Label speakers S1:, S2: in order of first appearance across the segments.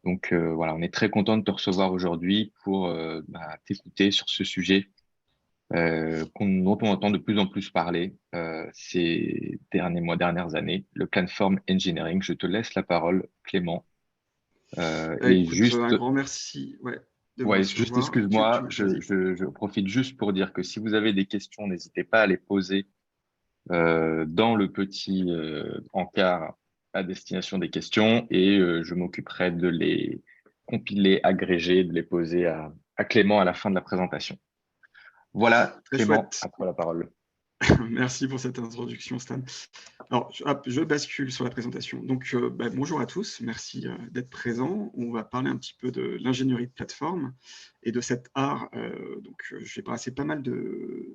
S1: Donc voilà, on est très content de te recevoir aujourd'hui pour t'écouter sur ce sujet dont on entend de plus en plus parler ces derniers mois, dernières années, le platform engineering. Je te laisse la parole, Clément. Et
S2: Écoute, un
S1: juste,
S2: grand merci, ouais, de me
S1: ouais, juste
S2: recevoir. Tu
S1: excuse-moi,
S2: vas-y.
S1: je profite juste pour dire que si vous avez des questions, n'hésitez pas à les poser dans le petit encart à destination des questions et je m'occuperai de les compiler, agréger, de les poser à Clément à la fin de la présentation. Voilà,
S2: Très
S1: Clément,
S2: chouette.
S1: à toi la parole.
S2: Merci pour cette introduction, Stan. Alors, hop, je bascule sur la présentation. Donc, bonjour à tous. Merci d'être présents. On va parler un petit peu de l'ingénierie de plateforme et de cet art. Je vais passer pas mal de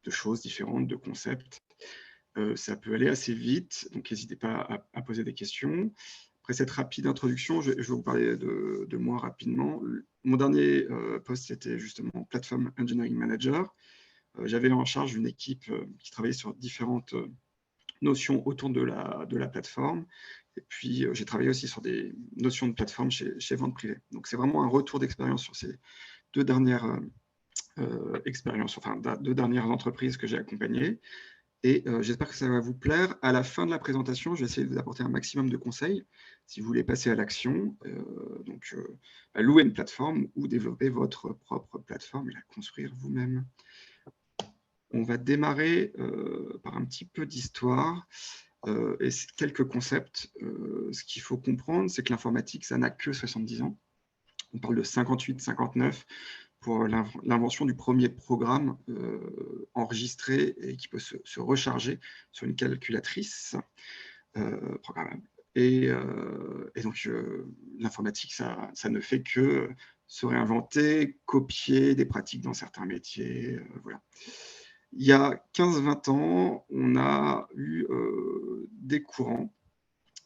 S2: choses différentes, de concepts. Ça peut aller assez vite, donc n'hésitez pas à poser des questions. Après cette rapide introduction, je vais vous parler de moi rapidement. Mon dernier poste, c'était justement Platform Engineering Manager. J'avais en charge une équipe qui travaillait sur différentes notions autour de la plateforme. Et puis, j'ai travaillé aussi sur des notions de plateforme chez Vente Privée. Donc, c'est vraiment un retour d'expérience sur ces deux dernières expériences, enfin, deux dernières entreprises que j'ai accompagnées. Et j'espère que ça va vous plaire. À la fin de la présentation, je vais essayer de vous apporter un maximum de conseils si vous voulez passer à l'action. Louer une plateforme ou développer votre propre plateforme et la construire vous-même. On va démarrer par un petit peu d'histoire et quelques concepts. Ce qu'il faut comprendre, c'est que l'informatique, ça n'a que 70 ans. On parle de 58-59 pour l'invention du premier programme enregistré et qui peut se recharger sur une calculatrice programmable. Et donc, l'informatique, ça ne fait que se réinventer, copier des pratiques dans certains métiers. Voilà. Il y a 15-20 ans, on a eu des courants,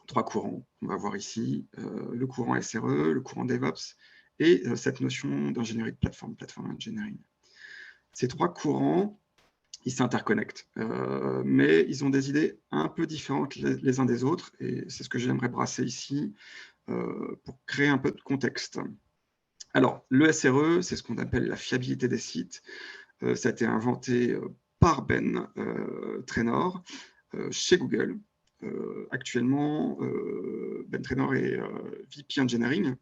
S2: trois courants, on va voir ici, le courant SRE, le courant DevOps et cette notion d'ingénierie de plateforme, platform engineering. Ces trois courants, ils s'interconnectent, mais ils ont des idées un peu différentes les uns des autres, et c'est ce que j'aimerais brasser ici pour créer un peu de contexte. Alors, le SRE, c'est ce qu'on appelle la fiabilité des sites. Ça a été inventé par Ben Trainor chez Google. Actuellement, Ben Trainor est VP Engineering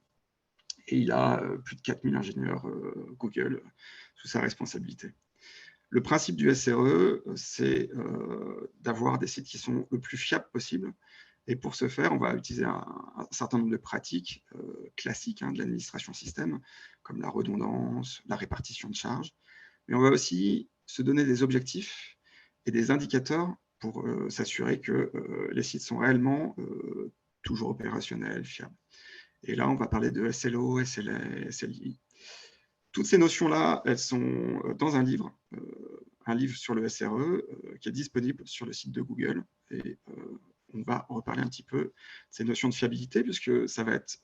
S2: et il a plus de 4000 ingénieurs Google sous sa responsabilité. Le principe du SRE, c'est d'avoir des sites qui sont le plus fiables possible. Et pour ce faire, on va utiliser un certain nombre de pratiques classiques de l'administration système, comme la redondance, la répartition de charges. Mais on va aussi se donner des objectifs et des indicateurs pour s'assurer que les sites sont réellement toujours opérationnels, fiables. Et là, on va parler de SLO, SLA, SLI. Toutes ces notions-là, elles sont dans un livre sur le SRE qui est disponible sur le site de Google. Et on va reparler un petit peu de ces notions de fiabilité, puisque ça va être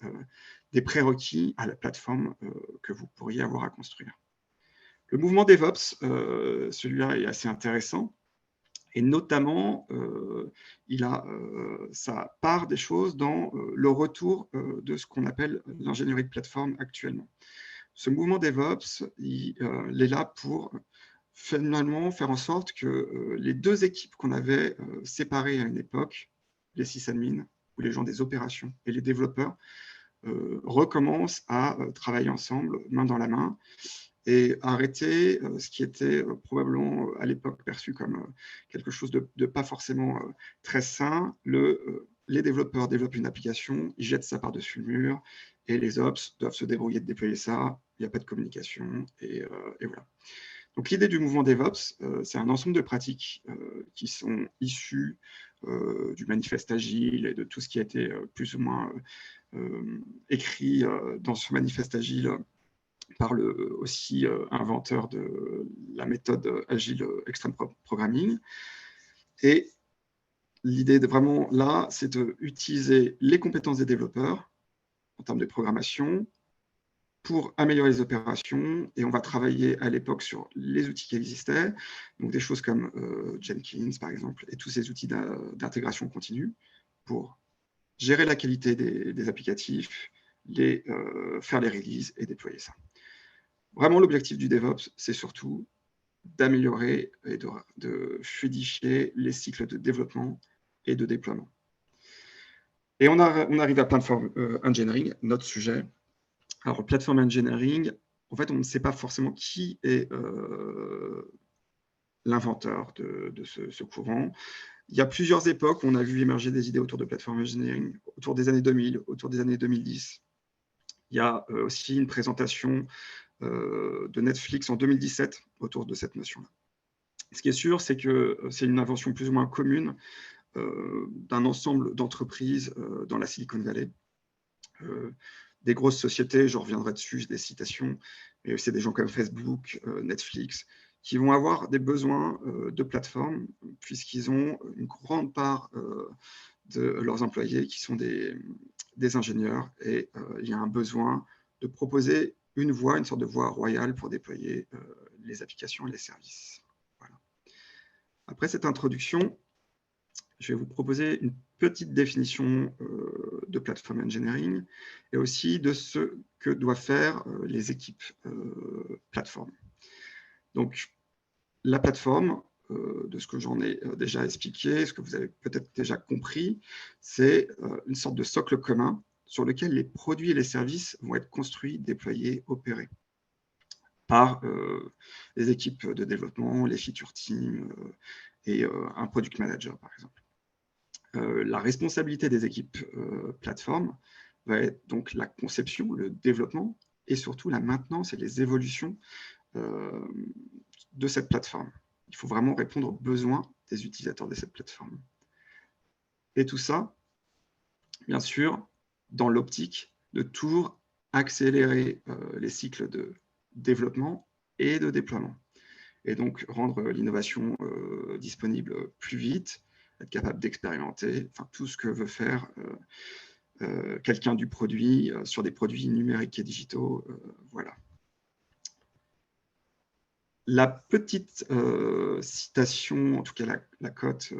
S2: des prérequis à la plateforme que vous pourriez avoir à construire. Le mouvement DevOps, celui-là est assez intéressant. Et notamment, ça part des choses dans le retour de ce qu'on appelle l'ingénierie de plateforme actuellement. Ce mouvement DevOps, il est là pour finalement faire en sorte que les deux équipes qu'on avait séparées à une époque, les sysadmins ou les gens des opérations et les développeurs, recommencent à travailler ensemble, main dans la main, et arrêter ce qui était probablement à l'époque perçu comme quelque chose de pas forcément très sain. Les développeurs développent une application, ils jettent ça par-dessus le mur, et les ops doivent se débrouiller de déployer ça, il n'y a pas de communication, et voilà. Donc l'idée du mouvement DevOps, c'est un ensemble de pratiques qui sont issues du manifeste agile et de tout ce qui a été plus ou moins écrit dans ce manifeste agile par le aussi inventeur de la méthode agile Extreme Programming. Et l'idée de vraiment là, c'est d'utiliser les compétences des développeurs en termes de programmation pour améliorer les opérations. Et on va travailler à l'époque sur les outils qui existaient, donc des choses comme Jenkins, par exemple, et tous ces outils d'intégration continue pour gérer la qualité des applicatifs, faire les releases et déployer ça. Vraiment, l'objectif du DevOps, c'est surtout d'améliorer et de fluidifier les cycles de développement et de déploiement. Et on arrive à Platform Engineering, notre sujet. Alors, Platform Engineering, en fait, on ne sait pas forcément qui est l'inventeur de ce courant. Il y a plusieurs époques où on a vu émerger des idées autour de Platform Engineering, autour des années 2000, autour des années 2010. Il y a aussi une présentation de Netflix en 2017 autour de cette notion-là. Ce qui est sûr, c'est que c'est une invention plus ou moins commune d'un ensemble d'entreprises dans la Silicon Valley. Des grosses sociétés, je reviendrai dessus, j'ai des citations, mais c'est des gens comme Facebook, Netflix, qui vont avoir des besoins de plateforme, puisqu'ils ont une grande part de leurs employés qui sont des ingénieurs, et il y a un besoin de proposer une voie, une sorte de voie royale pour déployer les applications et les services. Voilà. Après cette introduction, je vais vous proposer une petite définition de Platform Engineering et aussi de ce que doivent faire les équipes plateforme. Donc, la plateforme, de ce que j'en ai déjà expliqué, ce que vous avez peut-être déjà compris, c'est une sorte de socle commun sur lequel les produits et les services vont être construits, déployés, opérés par les équipes de développement, les feature teams et un product manager, par exemple. La responsabilité des équipes plateforme va être donc la conception, le développement et surtout la maintenance et les évolutions de cette plateforme. Il faut vraiment répondre aux besoins des utilisateurs de cette plateforme. Et tout ça, bien sûr, dans l'optique de toujours accélérer les cycles de développement et de déploiement. Et donc rendre l'innovation disponible plus vite, être capable d'expérimenter, enfin, tout ce que veut faire quelqu'un du produit sur des produits numériques et digitaux. Voilà. La petite citation, en tout cas la cote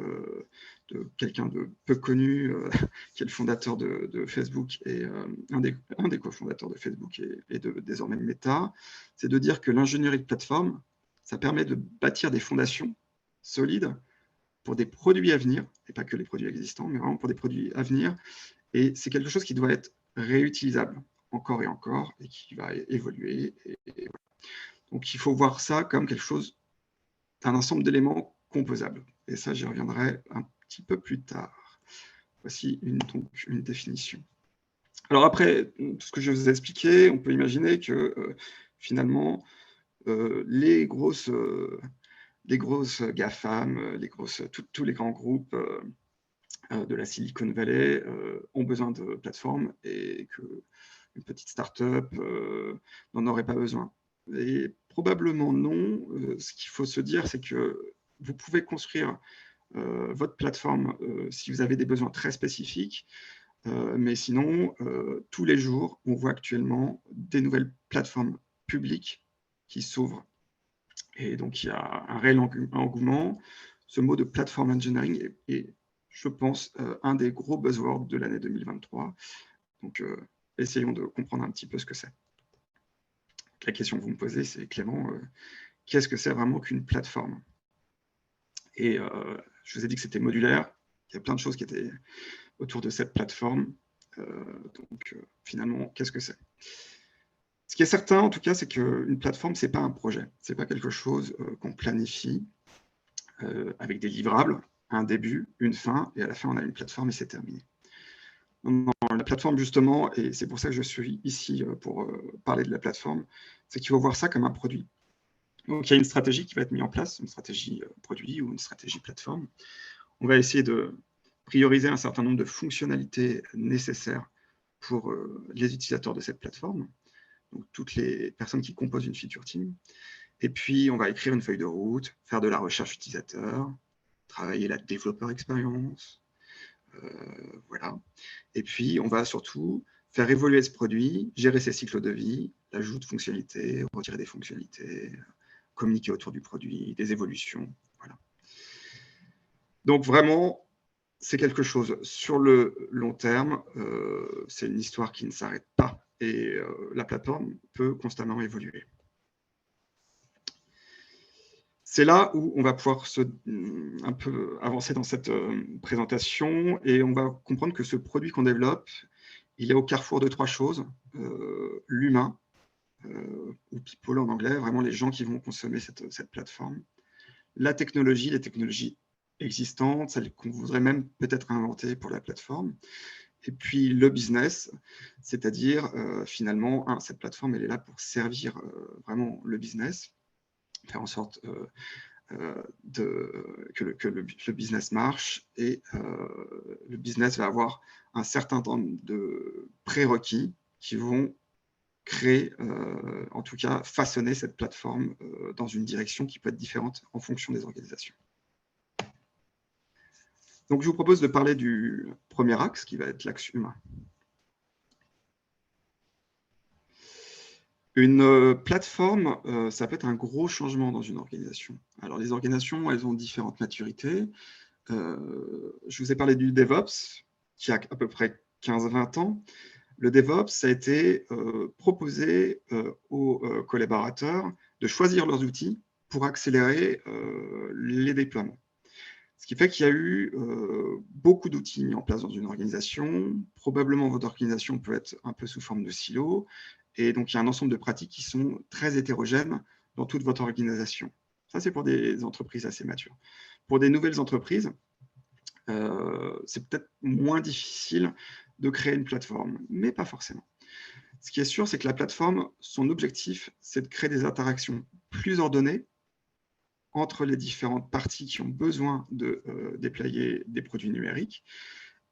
S2: de quelqu'un de peu connu, qui est le fondateur de Facebook et un des cofondateurs de Facebook et de désormais Meta, c'est de dire que l'ingénierie de plateforme, ça permet de bâtir des fondations solides pour des produits à venir, et pas que les produits existants, mais vraiment pour des produits à venir. Et c'est quelque chose qui doit être réutilisable encore et encore, et qui va évoluer. Et voilà. Donc, il faut voir ça comme quelque chose, un ensemble d'éléments composables. Et ça, j'y reviendrai un petit peu plus tard. Voici donc une définition. Alors après, tout ce que je vous ai expliqué, on peut imaginer que finalement, les grosses GAFAM, tous les grands groupes de la Silicon Valley ont besoin de plateformes et qu'une petite start-up n'en aurait pas besoin. Et probablement non. Ce qu'il faut se dire, c'est que vous pouvez construire votre plateforme si vous avez des besoins très spécifiques, mais sinon, tous les jours, on voit actuellement des nouvelles plateformes publiques qui s'ouvrent. Et donc, il y a un réel engouement. Ce mot de platform engineering est je pense, un des gros buzzwords de l'année 2023. Donc, essayons de comprendre un petit peu ce que c'est. La question que vous me posez, c'est Clément, qu'est-ce que c'est vraiment qu'une plateforme? Et je vous ai dit que c'était modulaire. Il y a plein de choses qui étaient autour de cette plateforme. Donc, finalement, qu'est-ce que c'est? Ce qui est certain, en tout cas, c'est qu'une plateforme, ce n'est pas un projet. Ce n'est pas quelque chose qu'on planifie avec des livrables, un début, une fin, et à la fin, on a une plateforme et c'est terminé. Non, la plateforme, justement, et c'est pour ça que je suis ici pour parler de la plateforme, c'est qu'il faut voir ça comme un produit. Donc, il y a une stratégie qui va être mise en place, une stratégie produit ou une stratégie plateforme. On va essayer de prioriser un certain nombre de fonctionnalités nécessaires pour les utilisateurs de cette plateforme, donc toutes les personnes qui composent une feature team. Et puis, on va écrire une feuille de route, faire de la recherche utilisateur, travailler la développeur expérience, voilà. Et puis, on va surtout faire évoluer ce produit, gérer ses cycles de vie, l'ajout de fonctionnalités, retirer des fonctionnalités, communiquer autour du produit, des évolutions. Voilà. Donc, vraiment, c'est quelque chose sur le long terme, c'est une histoire qui ne s'arrête pas et la plateforme peut constamment évoluer. C'est là où on va pouvoir un peu avancer dans cette présentation et on va comprendre que ce produit qu'on développe, il est au carrefour de trois choses. L'humain, ou people en anglais, vraiment les gens qui vont consommer cette plateforme. La technologie, les technologies existantes, celles qu'on voudrait même peut-être inventer pour la plateforme. Et puis le business, c'est-à-dire finalement, cette plateforme, elle est là pour servir vraiment le business, faire en sorte que le business marche et le business va avoir un certain nombre de prérequis qui vont créer, en tout cas façonner cette plateforme dans une direction qui peut être différente en fonction des organisations. Donc je vous propose de parler du premier axe qui va être l'axe humain. Une plateforme, ça peut être un gros changement dans une organisation. Alors les organisations, elles ont différentes maturités. Je vous ai parlé du DevOps, qui a à peu près 15-20 ans. Le DevOps, ça a été proposé aux collaborateurs de choisir leurs outils pour accélérer les déploiements. Ce qui fait qu'il y a eu beaucoup d'outils mis en place dans une organisation. Probablement, votre organisation peut être un peu sous forme de silo. Et donc, il y a un ensemble de pratiques qui sont très hétérogènes dans toute votre organisation. Ça, c'est pour des entreprises assez matures. Pour des nouvelles entreprises, c'est peut-être moins difficile de créer une plateforme, mais pas forcément. Ce qui est sûr, c'est que la plateforme, son objectif, c'est de créer des interactions plus ordonnées entre les différentes parties qui ont besoin de déployer des produits numériques,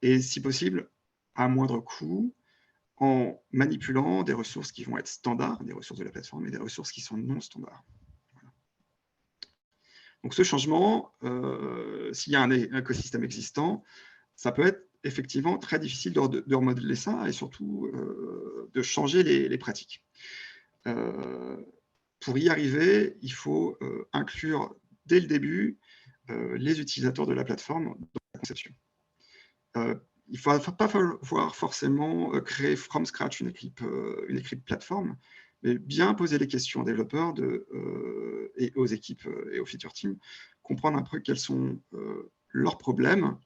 S2: et si possible, à moindre coût, en manipulant des ressources qui vont être standards, des ressources de la plateforme, et des ressources qui sont non standards. Voilà. Donc ce changement, s'il y a un écosystème existant, ça peut être effectivement très difficile de remodeler ça et surtout de changer les pratiques. Pour y arriver, il faut inclure dès le début les utilisateurs de la plateforme dans la conception. Il ne va pas falloir forcément créer from scratch une équipe plateforme, mais bien poser les questions aux développeurs et aux équipes et aux feature teams, comprendre un peu quels sont leurs problèmes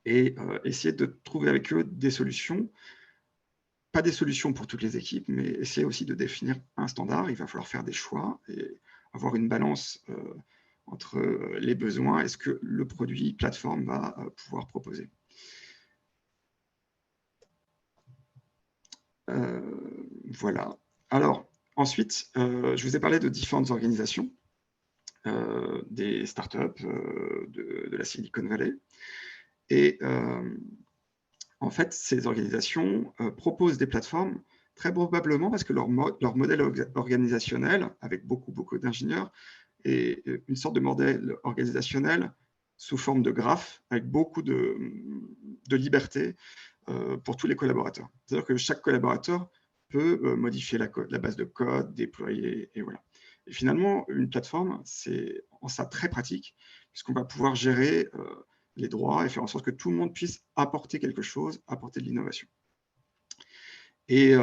S2: et essayer de trouver avec eux des solutions. Pas des solutions pour toutes les équipes, mais essayer aussi de définir un standard. Il va falloir faire des choix et avoir une balance entre les besoins et ce que le produit plateforme va pouvoir proposer. Voilà. Alors, ensuite, je vous ai parlé de différentes organisations, des startups de la Silicon Valley. Et en fait, ces organisations proposent des plateformes très probablement parce que leur modèle organisationnel, avec beaucoup d'ingénieurs, est une sorte de modèle organisationnel sous forme de graphe, avec beaucoup de liberté pour tous les collaborateurs. C'est-à-dire que chaque collaborateur peut modifier la base de code, déployer, et voilà. Et finalement, une plateforme, c'est en ça très pratique, puisqu'on va pouvoir gérer les droits et faire en sorte que tout le monde puisse apporter quelque chose, apporter de l'innovation. Et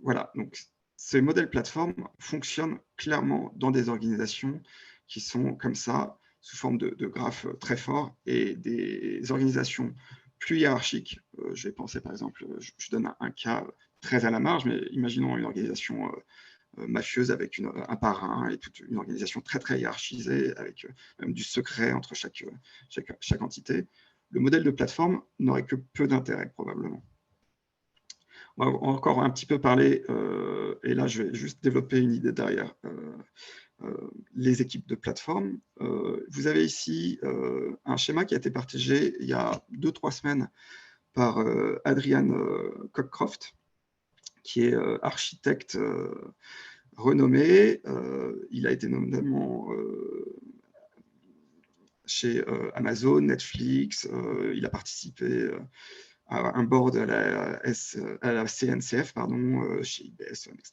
S2: voilà, donc ces modèles plateformes fonctionnent clairement dans des organisations qui sont comme ça, sous forme de graphes très forts, et des organisations plus hiérarchiques. Je vais penser par exemple, je donne un cas très à la marge, mais imaginons une organisation mafieuse avec un parrain et toute une organisation très hiérarchisée, avec même du secret entre chaque entité. Le modèle de plateforme n'aurait que peu d'intérêt probablement. On va encore un petit peu parler, et là je vais juste développer une idée derrière les équipes de plateforme. Vous avez ici un schéma qui a été partagé il y a 2-3 semaines par Adrian Cockcroft, qui est architecte renommé. Il a été notamment chez Amazon, Netflix, il a participé à un board à la CNCF, pardon, chez IBS, etc.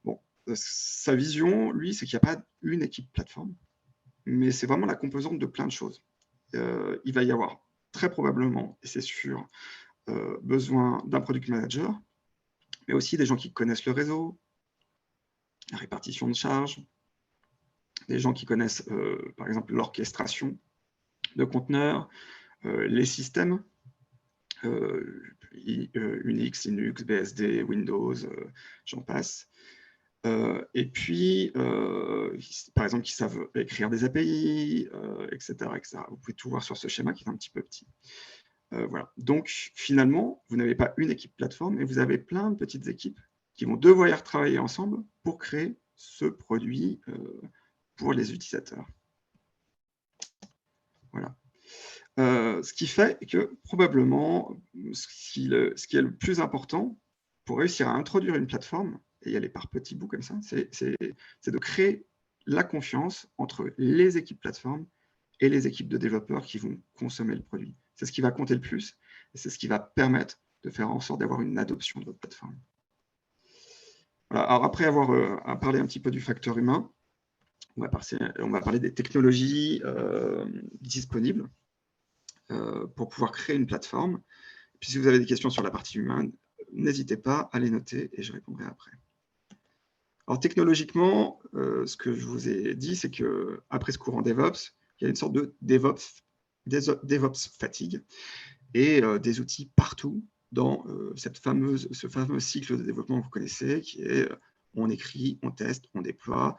S2: Bon, sa vision, lui, c'est qu'il n'y a pas une équipe plateforme, mais c'est vraiment la composante de plein de choses. Il va y avoir très probablement, et c'est sûr, besoin d'un product manager, mais aussi des gens qui connaissent le réseau, la répartition de charges, des gens qui connaissent, par exemple, l'orchestration de conteneurs, les systèmes, Unix, Linux, BSD, Windows, j'en passe. Et puis, par exemple, qui savent écrire des API, etc., etc. Vous pouvez tout voir sur ce schéma qui est un petit peu petit. Voilà. Donc, finalement, vous n'avez pas une équipe plateforme, mais vous avez plein de petites équipes qui vont devoir travailler ensemble pour créer ce produit pour les utilisateurs. Voilà. Ce qui fait que probablement, ce qui est le plus important pour réussir à introduire une plateforme, et y aller par petits bouts comme ça, c'est de créer la confiance entre les équipes plateformes et les équipes de développeurs qui vont consommer le produit. C'est ce qui va compter le plus, et c'est ce qui va permettre de faire en sorte d'avoir une adoption de votre plateforme. Voilà. Alors après avoir parlé un petit peu du facteur humain, on va parler des technologies disponibles pour pouvoir créer une plateforme. Puis si vous avez des questions sur la partie humaine, n'hésitez pas à les noter et je répondrai après. Alors technologiquement, ce que je vous ai dit, c'est qu'après ce courant DevOps, il y a une sorte de DevOps fatigue et des outils partout dans ce fameux cycle de développement que vous connaissez, qui est on écrit, on teste, on déploie,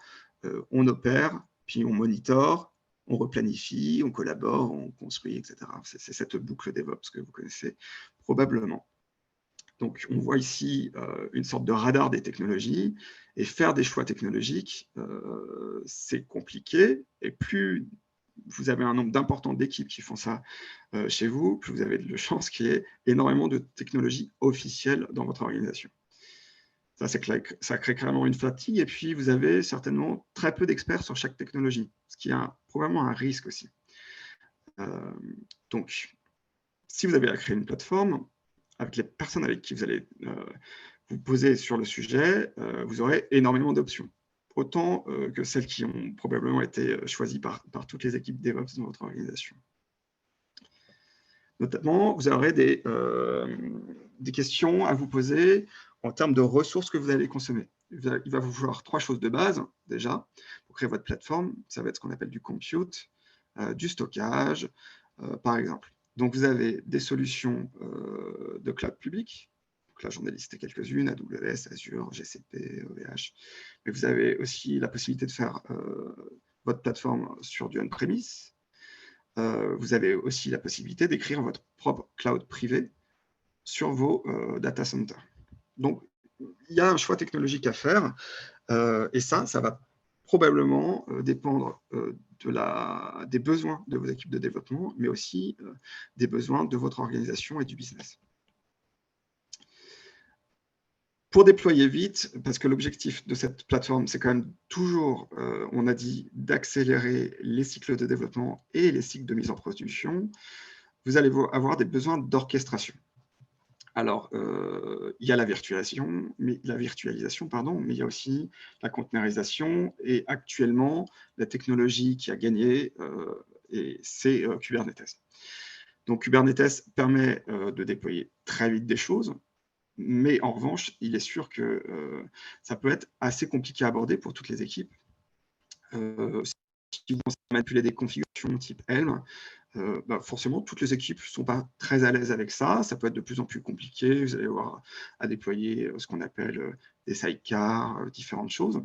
S2: on opère, puis on monitore, on replanifie, on collabore, on construit, etc. C'est cette boucle DevOps que vous connaissez probablement. Donc, on voit ici une sorte de radar des technologies, et faire des choix technologiques, c'est compliqué, et plus vous avez un nombre d'important d'équipes qui font ça chez vous, plus vous avez de chance qu'il y ait énormément de technologies officielles dans votre organisation. Ça crée carrément une fatigue, et puis vous avez certainement très peu d'experts sur chaque technologie, ce qui est probablement un risque aussi. Donc, si vous avez à créer une plateforme, avec les personnes avec qui vous allez vous poser sur le sujet, vous aurez énormément d'options. Autant que celles qui ont probablement été choisies par toutes les équipes DevOps dans votre organisation. Notamment, vous aurez des questions à vous poser en termes de ressources que vous allez consommer. Il va vous falloir 3 choses de base, déjà, pour créer votre plateforme. Ça va être ce qu'on appelle du compute, du stockage, par exemple. Donc, vous avez des solutions de cloud public. Donc là, j'en ai listé quelques-unes, AWS, Azure, GCP, OVH. Mais vous avez aussi la possibilité de faire votre plateforme sur du on-premise. Vous avez aussi la possibilité d'écrire votre propre cloud privé sur vos data centers. Donc, il y a un choix technologique à faire, et ça va probablement dépendre des besoins de vos équipes de développement, mais aussi des besoins de votre organisation et du business. Pour déployer vite, parce que l'objectif de cette plateforme, c'est quand même toujours, on a dit, d'accélérer les cycles de développement et les cycles de mise en production, vous allez avoir des besoins d'orchestration. Alors, il y a la virtualisation, mais il y a aussi la containerisation, et actuellement, la technologie qui a gagné, c'est Kubernetes. Donc, Kubernetes permet de déployer très vite des choses, mais en revanche, il est sûr que ça peut être assez compliqué à aborder pour toutes les équipes. Si vous pensez à manipuler des configurations type Helm, forcément, toutes les équipes ne sont pas très à l'aise avec ça. Ça peut être de plus en plus compliqué. Vous allez avoir à déployer ce qu'on appelle des sidecars, différentes choses,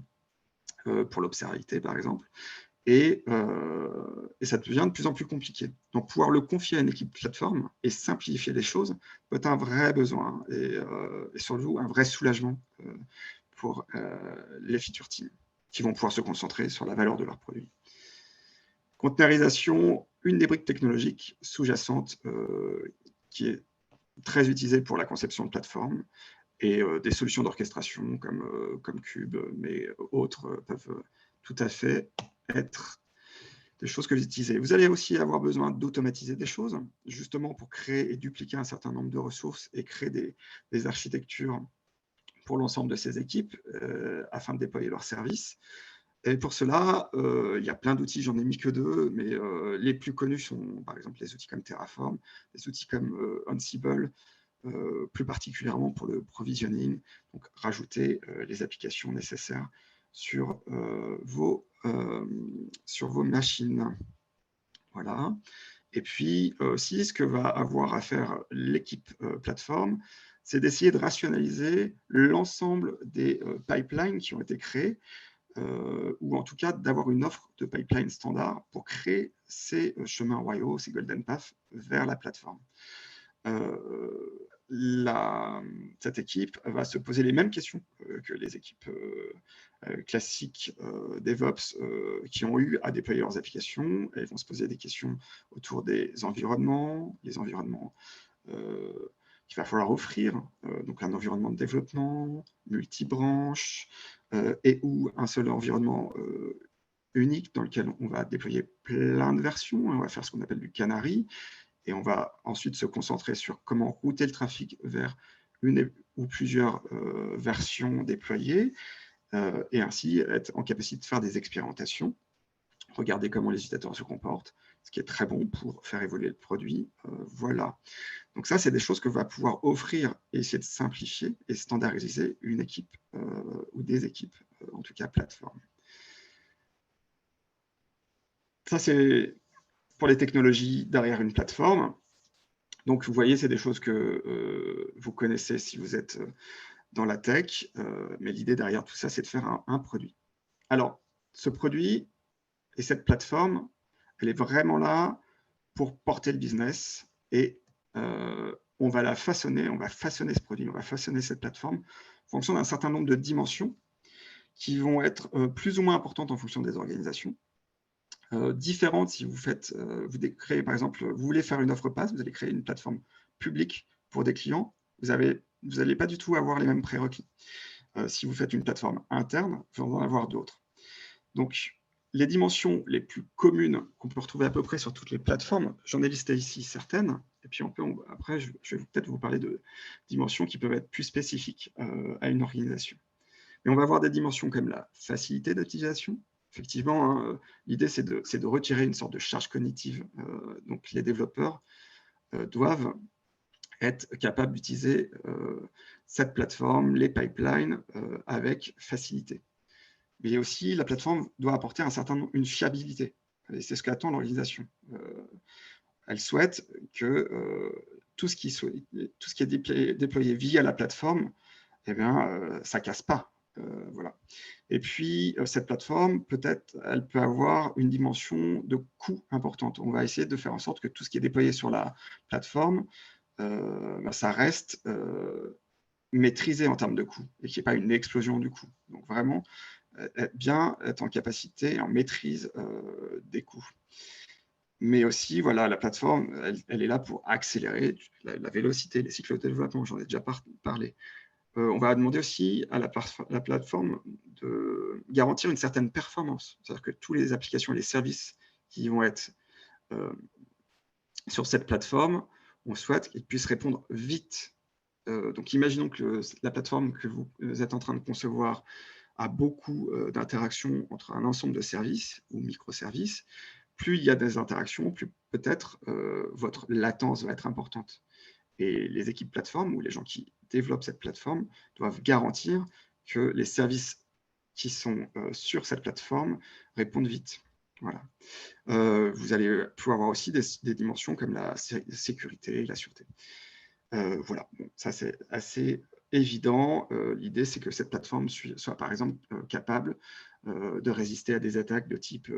S2: pour l'observabilité, par exemple. Et ça devient de plus en plus compliqué. Donc, pouvoir le confier à une équipe plateforme et simplifier les choses peut être un vrai besoin et surtout un vrai soulagement pour les feature teams qui vont pouvoir se concentrer sur la valeur de leurs produits. Containerisation, une des briques technologiques sous-jacentes qui est très utilisée pour la conception de plateformes, et des solutions d'orchestration comme Cube, mais autres peuvent tout à fait être des choses que vous utilisez. Vous allez aussi avoir besoin d'automatiser des choses, justement pour créer et dupliquer un certain nombre de ressources et créer des architectures pour l'ensemble de ces équipes afin de déployer leurs services. Et pour cela, il y a plein d'outils, j'en ai mis que 2, mais les plus connus sont par exemple les outils comme Terraform, des outils comme Ansible, plus particulièrement pour le provisioning, donc rajouter les applications nécessaires sur vos machines. Voilà. Et puis aussi, ce que va avoir à faire l'équipe plateforme, c'est d'essayer de rationaliser l'ensemble des pipelines qui ont été créés, ou en tout cas d'avoir une offre de pipeline standard pour créer ces chemins royaux, ces golden paths vers la plateforme. Cette équipe va se poser les mêmes questions que les équipes classiques DevOps qui ont eu à déployer leurs applications. Elles vont se poser des questions autour des environnements, les environnements qu'il va falloir offrir, donc un environnement de développement, multibranche, et ou un seul environnement unique dans lequel on va déployer plein de versions. On va faire ce qu'on appelle du canary, et on va ensuite se concentrer sur comment router le trafic vers une ou plusieurs versions déployées, et ainsi être en capacité de faire des expérimentations, regarder comment les utilisateurs se comportent, ce qui est très bon pour faire évoluer le produit. Voilà. Donc ça, c'est des choses que va pouvoir offrir et essayer de simplifier et standardiser une équipe ou des équipes, en tout cas plateforme. Ça, c'est pour les technologies derrière une plateforme. Donc, vous voyez, c'est des choses que vous connaissez si vous êtes dans la tech, mais l'idée derrière tout ça, c'est de faire un produit. Alors, ce produit et cette plateforme, elle est vraiment là pour porter le business, et on va la façonner, on va façonner ce produit, on va façonner cette plateforme en fonction d'un certain nombre de dimensions qui vont être plus ou moins importantes en fonction des organisations. Différentes si vous faites, vous créez par exemple, vous voulez faire une offre PaaS, vous allez créer une plateforme publique pour des clients, vous n'allez pas du tout avoir les mêmes prérequis. Si vous faites une plateforme interne, vous allez en avoir d'autres. Donc, les dimensions les plus communes qu'on peut retrouver à peu près sur toutes les plateformes, j'en ai listé ici certaines, et puis après, je vais peut-être vous parler de dimensions qui peuvent être plus spécifiques à une organisation. Mais on va avoir des dimensions comme la facilité d'utilisation. Effectivement, hein, l'idée, c'est de retirer une sorte de charge cognitive. Donc, les développeurs doivent être capables d'utiliser cette plateforme, les pipelines, avec facilité. Mais aussi, la plateforme doit apporter une fiabilité. Et c'est ce qu'attend l'organisation. Elle souhaite que tout ce qui est déployé via la plateforme, eh bien, ça ne casse pas. Voilà. Et puis, cette plateforme, peut-être, elle peut avoir une dimension de coût importante. On va essayer de faire en sorte que tout ce qui est déployé sur la plateforme, ça reste maîtrisé en termes de coût et qu'il n'y ait pas une explosion du coût. Donc, vraiment, être en capacité, en maîtrise des coûts. Mais aussi, voilà, la plateforme, elle est là pour accélérer la vélocité, les cycles de développement, j'en ai déjà parlé. On va demander aussi à la plateforme de garantir une certaine performance. C'est-à-dire que toutes les applications et les services qui vont être sur cette plateforme, on souhaite qu'ils puissent répondre vite. Donc, imaginons que la plateforme que vous êtes en train de concevoir a beaucoup d'interactions entre un ensemble de services ou microservices. Plus il y a des interactions, plus peut-être votre latence va être importante. Et les équipes plateformes ou les gens qui développent cette plateforme doivent garantir que les services qui sont sur cette plateforme répondent vite. Voilà. Vous allez pouvoir avoir aussi des dimensions comme la sécurité, la sûreté. Voilà, bon, ça c'est assez évident. L'idée, c'est que cette plateforme soit par exemple capable de résister à des attaques de type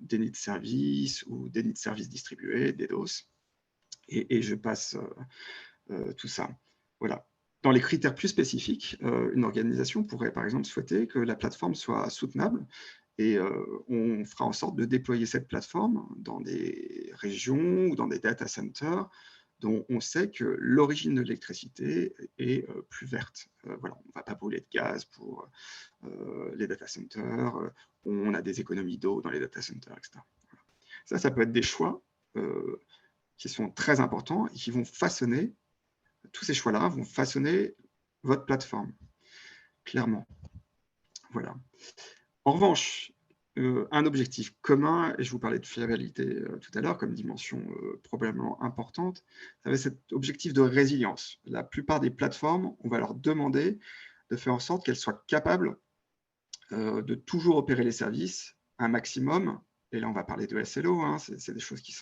S2: déni de service ou déni de service distribué, DDoS. Et je passe tout ça. Voilà. Dans les critères plus spécifiques, une organisation pourrait par exemple souhaiter que la plateforme soit soutenable, et on fera en sorte de déployer cette plateforme dans des régions ou dans des data centers dont on sait que l'origine de l'électricité est plus verte. Voilà, on ne va pas brûler de gaz pour les data centers, on a des économies d'eau dans les data centers, etc. Voilà. Ça peut être des choix qui sont très importants et qui vont façonner, tous ces choix-là vont façonner votre plateforme, clairement. Voilà. En revanche, un objectif commun, et je vous parlais de fiabilité tout à l'heure comme dimension probablement importante, ça va être cet objectif de résilience. La plupart des plateformes, on va leur demander de faire en sorte qu'elles soient capables de toujours opérer les services un maximum. Et là, on va parler de SLO, hein, c'est des choses qui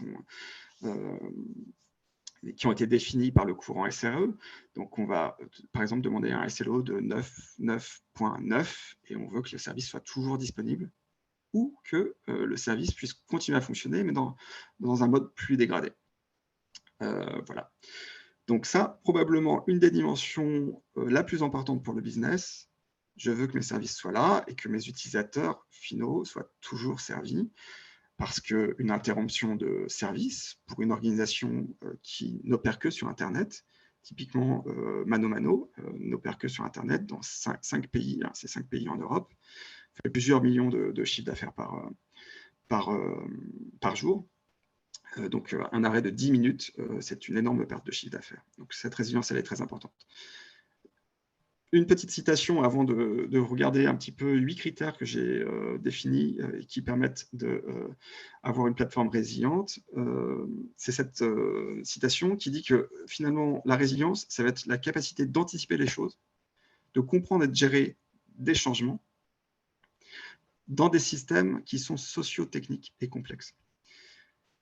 S2: ont été définies par le courant SRE. Donc, on va, par exemple, demander un SLO de 9.9 et on veut que le service soit toujours disponible ou que le service puisse continuer à fonctionner, mais dans un mode plus dégradé. Voilà. Donc ça, probablement une des dimensions la plus importante pour le business. Je veux que mes services soient là et que mes utilisateurs finaux soient toujours servis, parce qu'une interruption de service pour une organisation qui n'opère que sur Internet, typiquement Mano n'opère que sur Internet dans 5 pays, hein, c'est 5 pays en Europe, fait plusieurs millions de chiffres d'affaires par jour. Donc, un arrêt de 10 minutes, c'est une énorme perte de chiffre d'affaires. Donc, cette résilience, elle est très importante. Une petite citation avant de regarder un petit peu 8 critères que j'ai définis et qui permettent d'avoir une plateforme résiliente. C'est cette citation qui dit que finalement, la résilience, ça va être la capacité d'anticiper les choses, de comprendre et de gérer des changements dans des systèmes qui sont socio-techniques et complexes.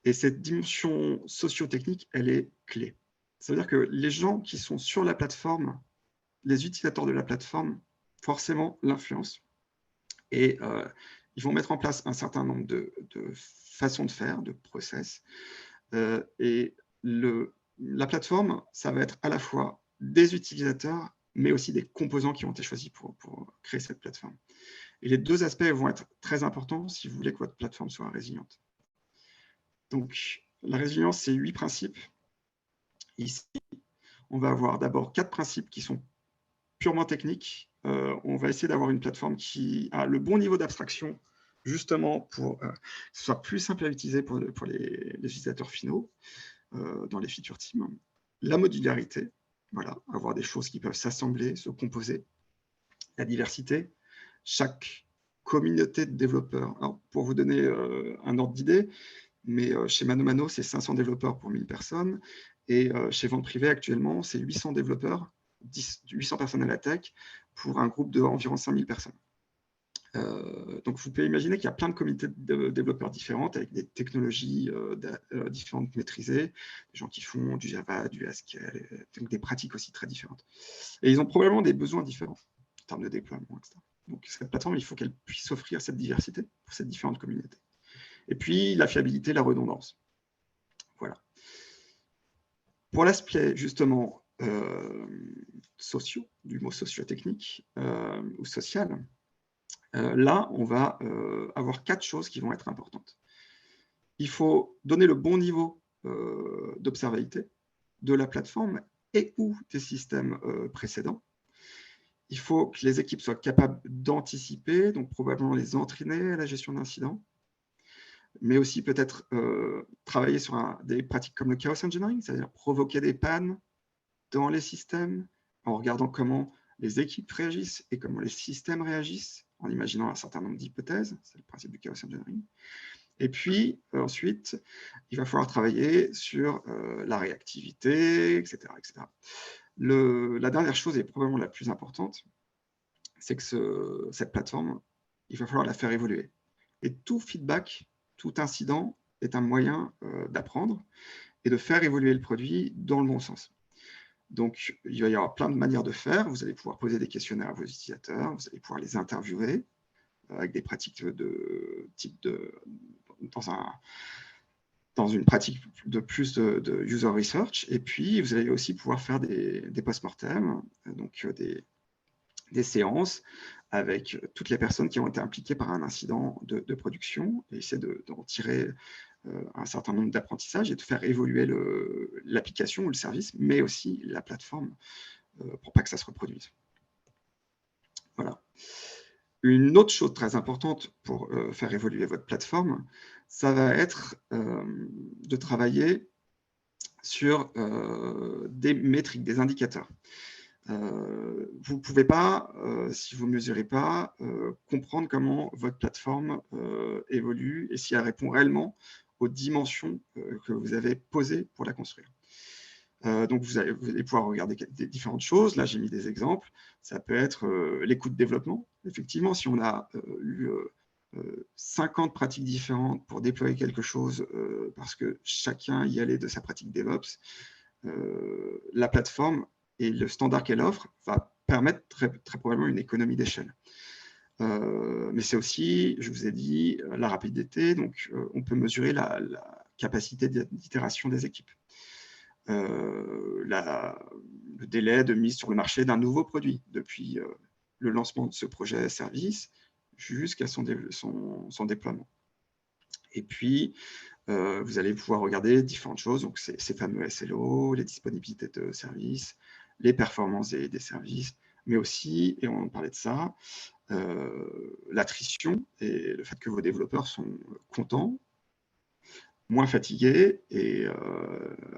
S2: Et cette dimension socio-technique, elle est clé. Ça veut dire que les gens qui sont sur la plateforme, les utilisateurs de la plateforme, forcément l'influencent. Et ils vont mettre en place un certain nombre de façons de faire, de process. Et la plateforme, ça va être à la fois des utilisateurs, mais aussi des composants qui ont été choisis pour créer cette plateforme. Et les deux aspects vont être très importants si vous voulez que votre plateforme soit résiliente. Donc, la résilience, c'est 8 principes. Ici, on va avoir d'abord 4 principes qui sont purement techniques. On va essayer d'avoir une plateforme qui a le bon niveau d'abstraction, justement pour que ce soit plus simple à utiliser pour les utilisateurs finaux dans les feature teams. La modularité, voilà, avoir des choses qui peuvent s'assembler, se composer. La diversité, chaque communauté de développeurs. Alors, pour vous donner un ordre d'idée, mais chez Mano, c'est 500 développeurs pour 1000 personnes. Et chez Vente Privée, actuellement, c'est 800 développeurs, 800 personnes à la tech, pour un groupe d'environ 5000 personnes. Donc, vous pouvez imaginer qu'il y a plein de communautés de développeurs différentes, avec des technologies différentes maîtrisées, des gens qui font du Java, du Haskell, donc des pratiques aussi très différentes. Et ils ont probablement des besoins différents en termes de déploiement, etc. Donc, cette plateforme, il faut qu'elle puisse offrir cette diversité pour ces différentes communautés. Et puis, la fiabilité, la redondance. Voilà. Pour l'aspect, justement, socio, du mot socio-technique ou social, là, on va avoir 4 choses qui vont être importantes. Il faut donner le bon niveau d'observabilité de la plateforme et ou des systèmes précédents. Il faut que les équipes soient capables d'anticiper, donc probablement les entraîner à la gestion d'incidents, mais aussi peut-être travailler sur des pratiques comme le chaos engineering, c'est-à-dire provoquer des pannes dans les systèmes en regardant comment les équipes réagissent et comment les systèmes réagissent, en imaginant un certain nombre d'hypothèses, c'est le principe du chaos engineering. Et puis, ensuite, il va falloir travailler sur la réactivité, etc. etc. La dernière chose, et probablement la plus importante, c'est que cette plateforme, il va falloir la faire évoluer. Et tout feedback, tout incident est un moyen d'apprendre et de faire évoluer le produit dans le bon sens. Donc, il va y avoir plein de manières de faire. Vous allez pouvoir poser des questionnaires à vos utilisateurs, vous allez pouvoir les interviewer avec des pratiques dans une pratique de plus de user research. Et puis, vous allez aussi pouvoir faire des post-mortem, donc des séances avec toutes les personnes qui ont été impliquées par un incident de production et essayer d'en tirer un certain nombre d'apprentissages et de faire évoluer l'application ou le service, mais aussi la plateforme pour pas que ça se reproduise. Voilà. Une autre chose très importante pour faire évoluer votre plateforme, ça va être de travailler sur des métriques, des indicateurs. vous ne pouvez pas, si vous ne mesurez pas, comprendre comment votre plateforme évolue et si elle répond réellement aux dimensions que vous avez posées pour la construire. Donc, vous allez pouvoir regarder des différentes choses. Là, j'ai mis des exemples. Ça peut être les coûts de développement. Effectivement, si on a eu 50 pratiques différentes pour déployer quelque chose parce que chacun y allait de sa pratique DevOps, la plateforme et le standard qu'elle offre va permettre très probablement une économie d'échelle. Mais c'est aussi, je vous ai dit, la rapidité. Donc, on peut mesurer la capacité d'itération des équipes. Le délai de mise sur le marché d'un nouveau produit depuis le lancement de ce projet service jusqu'à son déploiement. Et puis, vous allez pouvoir regarder différentes choses, donc ces fameux SLO, les disponibilités de services, les performances des services, mais aussi, et on parlait de ça, l'attrition et le fait que vos développeurs sont contents, moins fatigués et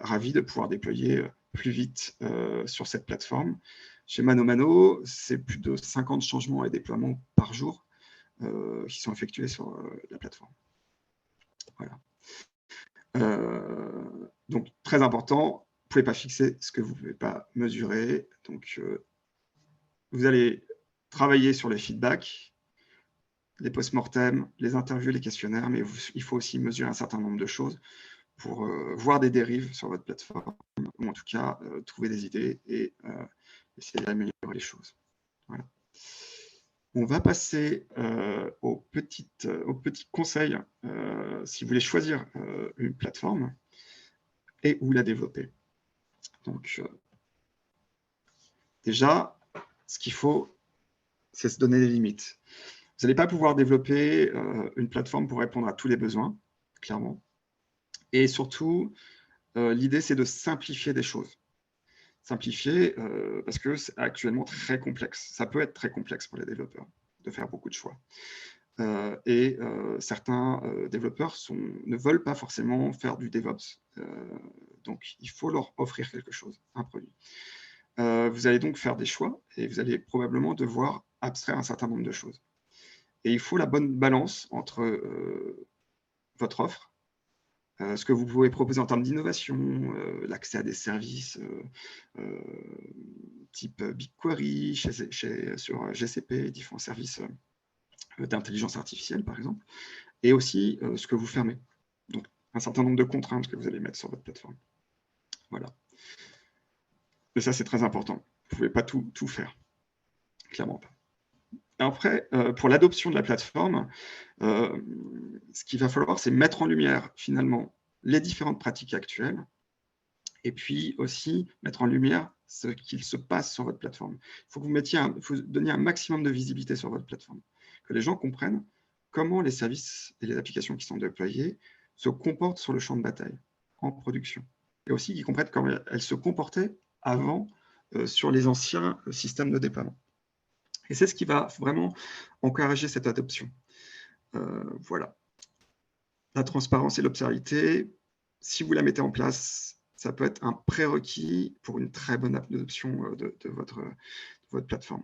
S2: ravis de pouvoir déployer plus vite sur cette plateforme. Chez ManoMano, c'est plus de 50 changements et déploiements par jour qui sont effectués sur la plateforme. Voilà. Donc, très important, vous ne pouvez pas fixer ce que vous ne pouvez pas mesurer. Donc, vous allez travailler sur les feedbacks, les post-mortem, les interviews, les questionnaires, mais il faut aussi mesurer un certain nombre de choses pour voir des dérives sur votre plateforme, ou en tout cas trouver des idées et essayer d'améliorer les choses. Voilà. On va passer aux petits conseils si vous voulez choisir une plateforme et où la développer. Donc, déjà, ce qu'il faut, c'est se donner des limites. Vous n'allez pas pouvoir développer une plateforme pour répondre à tous les besoins, clairement. Et surtout, l'idée, c'est de simplifier des choses. Simplifier parce que c'est actuellement très complexe. Ça peut être très complexe pour les développeurs de faire beaucoup de choix. Certains développeurs ne veulent pas forcément faire du DevOps. Donc, il faut leur offrir quelque chose, un produit. Vous allez donc faire des choix et vous allez probablement devoir abstraire un certain nombre de choses. Et il faut la bonne balance entre votre offre, ce que vous pouvez proposer en termes d'innovation, l'accès à des services type BigQuery, sur GCP, différents services d'intelligence artificielle, par exemple, et aussi ce que vous fermez. Donc, un certain nombre de contraintes que vous allez mettre sur votre plateforme. Voilà. Et ça, c'est très important. Vous ne pouvez pas tout faire. Clairement pas. Après, pour l'adoption de la plateforme, ce qu'il va falloir, c'est mettre en lumière, finalement, les différentes pratiques actuelles et puis aussi mettre en lumière ce qu'il se passe sur votre plateforme. Il faut que vous donniez un maximum de visibilité sur votre plateforme, que les gens comprennent comment les services et les applications qui sont déployées se comportent sur le champ de bataille, en production. Et aussi qu'ils comprennent comment elles se comportaient avant sur les anciens systèmes de déploiement. Et c'est ce qui va vraiment encourager cette adoption. Voilà. La transparence et l'observabilité, si vous la mettez en place, ça peut être un prérequis pour une très bonne adoption de votre plateforme.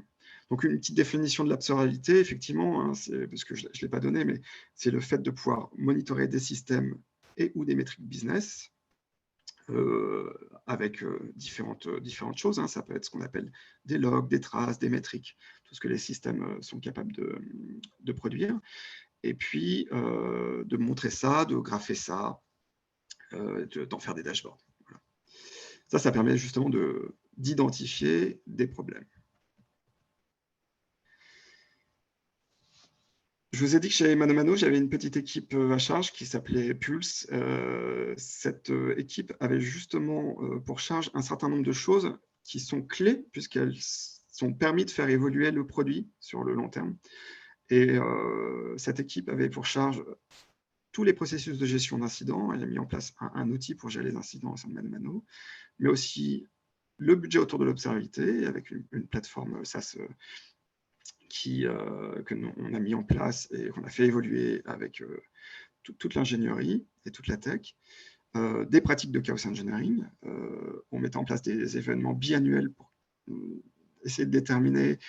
S2: Donc, une petite définition de l'observabilité, effectivement, hein, parce que je ne l'ai pas donné, mais c'est le fait de pouvoir monitorer des systèmes et ou des métriques business avec différentes choses. Hein. Ça peut être ce qu'on appelle des logs, des traces, des métriques, tout ce que les systèmes sont capables de produire. Et puis, de montrer ça, de grapher ça, d'en faire des dashboards. Voilà. Ça permet justement d'identifier des problèmes. Je vous ai dit que chez ManoMano, j'avais une petite équipe à charge qui s'appelait Pulse. Cette équipe avait justement pour charge un certain nombre de choses qui sont clés puisqu'elles sont permis de faire évoluer le produit sur le long terme. Et cette équipe avait pour charge tous les processus de gestion d'incidents. Elle a mis en place un outil pour gérer les incidents au sein de ManoMano, mais aussi le budget autour de l'observabilité avec une plateforme SaaS que on a mis en place et qu'on a fait évoluer avec toute l'ingénierie et toute la tech, des pratiques de chaos engineering. On mettait en place des événements biannuels pour essayer de déterminer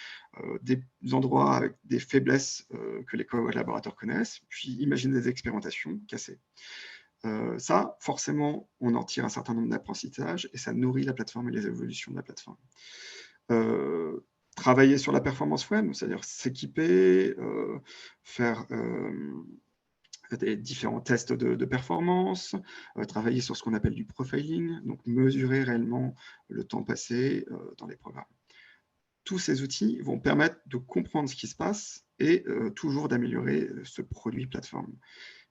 S2: des endroits avec des faiblesses que les collaborateurs connaissent, puis imaginer des expérimentations, casser. Ça, forcément, on en tire un certain nombre d'apprentissages et ça nourrit la plateforme et les évolutions de la plateforme. Travailler sur la performance web, c'est-à-dire s'équiper, faire des différents tests de performance, travailler sur ce qu'on appelle du profiling, donc mesurer réellement le temps passé dans les programmes. Tous ces outils vont permettre de comprendre ce qui se passe et toujours d'améliorer ce produit plateforme.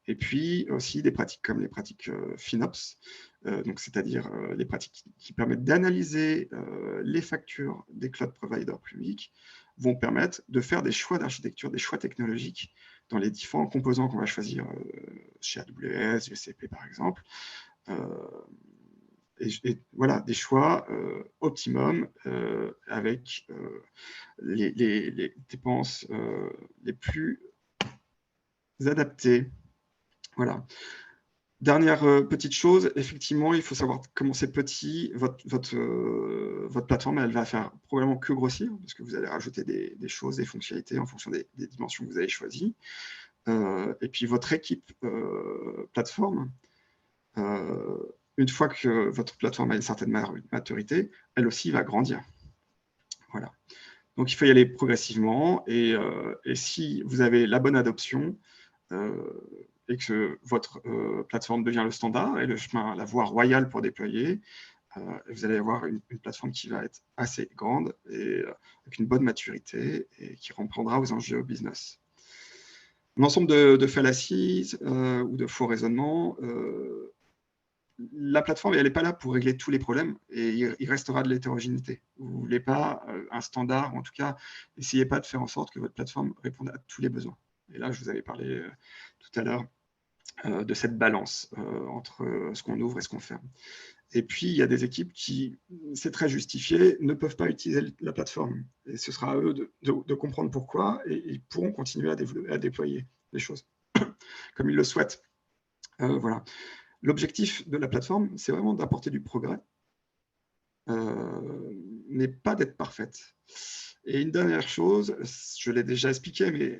S2: Et puis aussi des pratiques comme les pratiques FinOps, donc c'est-à-dire les pratiques qui permettent d'analyser les factures des cloud providers publics, vont permettre de faire des choix d'architecture, des choix technologiques dans les différents composants qu'on va choisir chez AWS, GCP par exemple. Et voilà, des choix optimum avec les dépenses les plus adaptées. Voilà. Dernière petite chose, effectivement, il faut savoir commencer petit. Votre plateforme, elle va faire probablement que grossir, parce que vous allez rajouter des choses, des fonctionnalités en fonction des dimensions que vous avez choisies. Et puis votre équipe plateforme, une fois que votre plateforme a une certaine maturité, elle aussi va grandir. Voilà. Donc il faut y aller progressivement, et si vous avez la bonne adoption, et que votre plateforme devient le standard et le chemin, la voie royale pour déployer, vous allez avoir une plateforme qui va être assez grande et avec une bonne maturité et qui répondra aux enjeux au business. Un ensemble de fallacies ou de faux raisonnements. La plateforme, elle n'est pas là pour régler tous les problèmes et il restera de l'hétérogénéité. Vous ne voulez pas un standard, ou en tout cas, n'essayez pas de faire en sorte que votre plateforme réponde à tous les besoins. Et là, je vous avais parlé tout à l'heure de cette balance entre ce qu'on ouvre et ce qu'on ferme. Et puis, il y a des équipes qui, c'est très justifié, ne peuvent pas utiliser la plateforme. Et ce sera à eux de comprendre pourquoi, et ils pourront continuer à déployer les choses comme ils le souhaitent. Voilà. L'objectif de la plateforme, c'est vraiment d'apporter du progrès, mais pas d'être parfaite. Et une dernière chose, je l'ai déjà expliqué, mais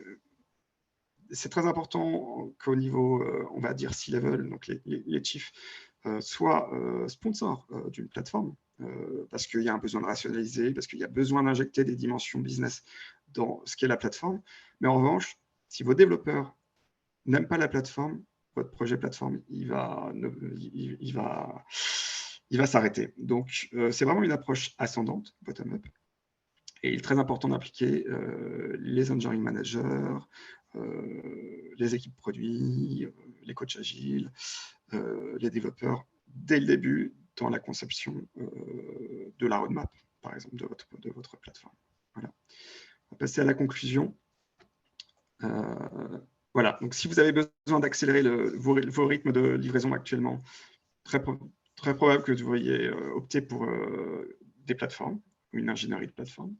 S2: c'est très important qu'au niveau, on va dire C-level, donc les chiefs, soient sponsors d'une plateforme, parce qu'il y a un besoin de rationaliser, parce qu'il y a besoin d'injecter des dimensions business dans ce qu'est la plateforme. Mais en revanche, si vos développeurs n'aiment pas la plateforme, votre projet plateforme, il va s'arrêter. Donc, c'est vraiment une approche ascendante, bottom-up. Et il est très important d'impliquer les engineering managers, les équipes produits, les coachs agiles, les développeurs, dès le début, dans la conception de la roadmap, par exemple, de votre plateforme. Voilà. On va passer à la conclusion. Voilà, donc si vous avez besoin d'accélérer vos rythmes de livraison actuellement, très probable que vous devriez opter pour des plateformes, ou une ingénierie de plateforme.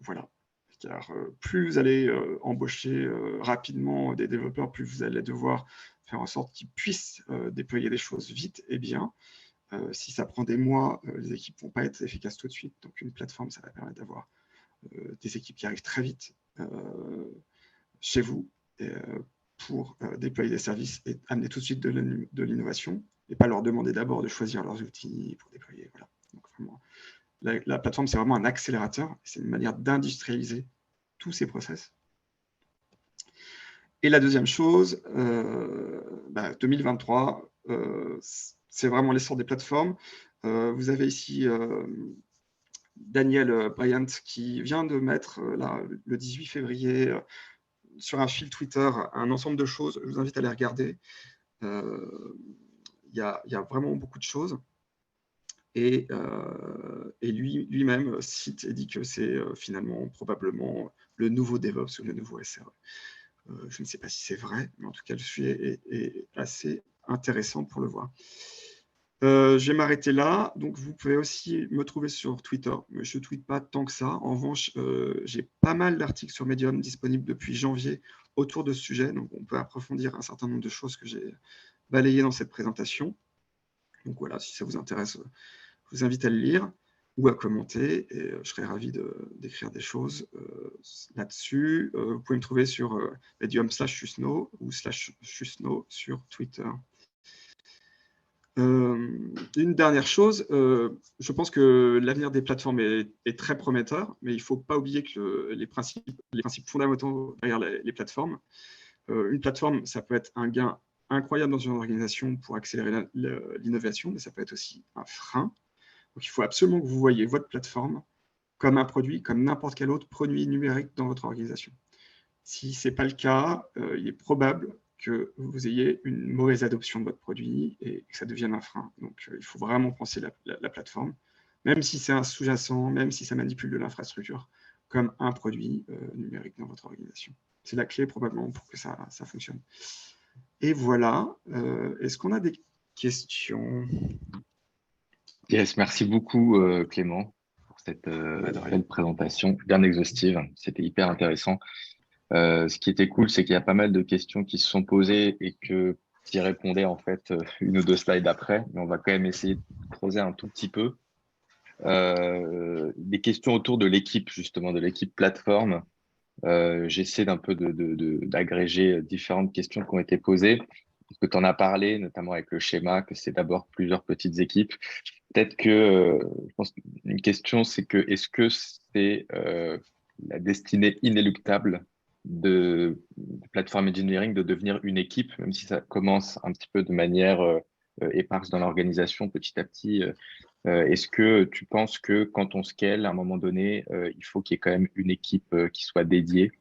S2: Voilà, car plus vous allez embaucher rapidement des développeurs, plus vous allez devoir faire en sorte qu'ils puissent déployer des choses vite et bien. Si ça prend des mois, les équipes ne vont pas être efficaces tout de suite. Donc une plateforme, ça va permettre d'avoir des équipes qui arrivent très vite chez vous pour déployer des services et amener tout de suite de l'innovation, et pas leur demander d'abord de choisir leurs outils pour déployer. Voilà. Donc, vraiment, la plateforme, c'est vraiment un accélérateur, c'est une manière d'industrialiser tous ces process. Et la deuxième chose, 2023, c'est vraiment l'essor des plateformes. Vous avez ici Daniel Bryant qui vient de mettre là, le 18 février sur un fil Twitter un ensemble de choses. Je vous invite à les regarder. Il y a vraiment beaucoup de choses. Et lui-même cite et dit que c'est finalement probablement le nouveau DevOps ou le nouveau SRE. Je ne sais pas si c'est vrai, mais en tout cas, le sujet est assez intéressant pour le voir. Je vais m'arrêter là. Donc, vous pouvez aussi me trouver sur Twitter. Je ne tweete pas tant que ça. En revanche, j'ai pas mal d'articles sur Medium disponibles depuis janvier autour de ce sujet. Donc, on peut approfondir un certain nombre de choses que j'ai balayées dans cette présentation. Donc, voilà, si ça vous intéresse, je vous invite à le lire. ou à commenter. Et je serais ravi d'écrire des choses là-dessus. Vous pouvez me trouver sur medium/Chusno ou /Chusno sur Twitter. Une dernière chose, je pense que l'avenir des plateformes est très prometteur, mais il ne faut pas oublier que les principes fondamentaux derrière les plateformes. Une plateforme, ça peut être un gain incroyable dans une organisation pour accélérer l'innovation, mais ça peut être aussi un frein. Donc, il faut absolument que vous voyez votre plateforme comme un produit, comme n'importe quel autre produit numérique dans votre organisation. Si ce n'est pas le cas, il est probable que vous ayez une mauvaise adoption de votre produit et que ça devienne un frein. Donc, il faut vraiment penser la plateforme, même si c'est un sous-jacent, même si ça manipule de l'infrastructure, comme un produit numérique dans votre organisation. C'est la clé probablement pour que ça fonctionne. Et voilà. Est-ce qu'on a des questions?
S1: Yes, merci beaucoup Clément pour cette belle présentation, bien exhaustive. C'était hyper intéressant. Ce qui était cool, c'est qu'il y a pas mal de questions qui se sont posées et que tu y répondais en fait une ou deux slides après, mais on va quand même essayer de creuser un tout petit peu. Des questions autour de l'équipe, justement, de l'équipe plateforme. J'essaie d'un peu d'agréger différentes questions qui ont été posées. Parce que tu en as parlé, notamment avec le schéma, que c'est d'abord plusieurs petites équipes. Peut-être que, je pense qu'une question, c'est que est-ce que c'est la destinée inéluctable de plateforme engineering de devenir une équipe, même si ça commence un petit peu de manière éparse dans l'organisation petit à petit. Est-ce que tu penses que quand on scale, à un moment donné, il faut qu'il y ait quand même une équipe qui soit dédiée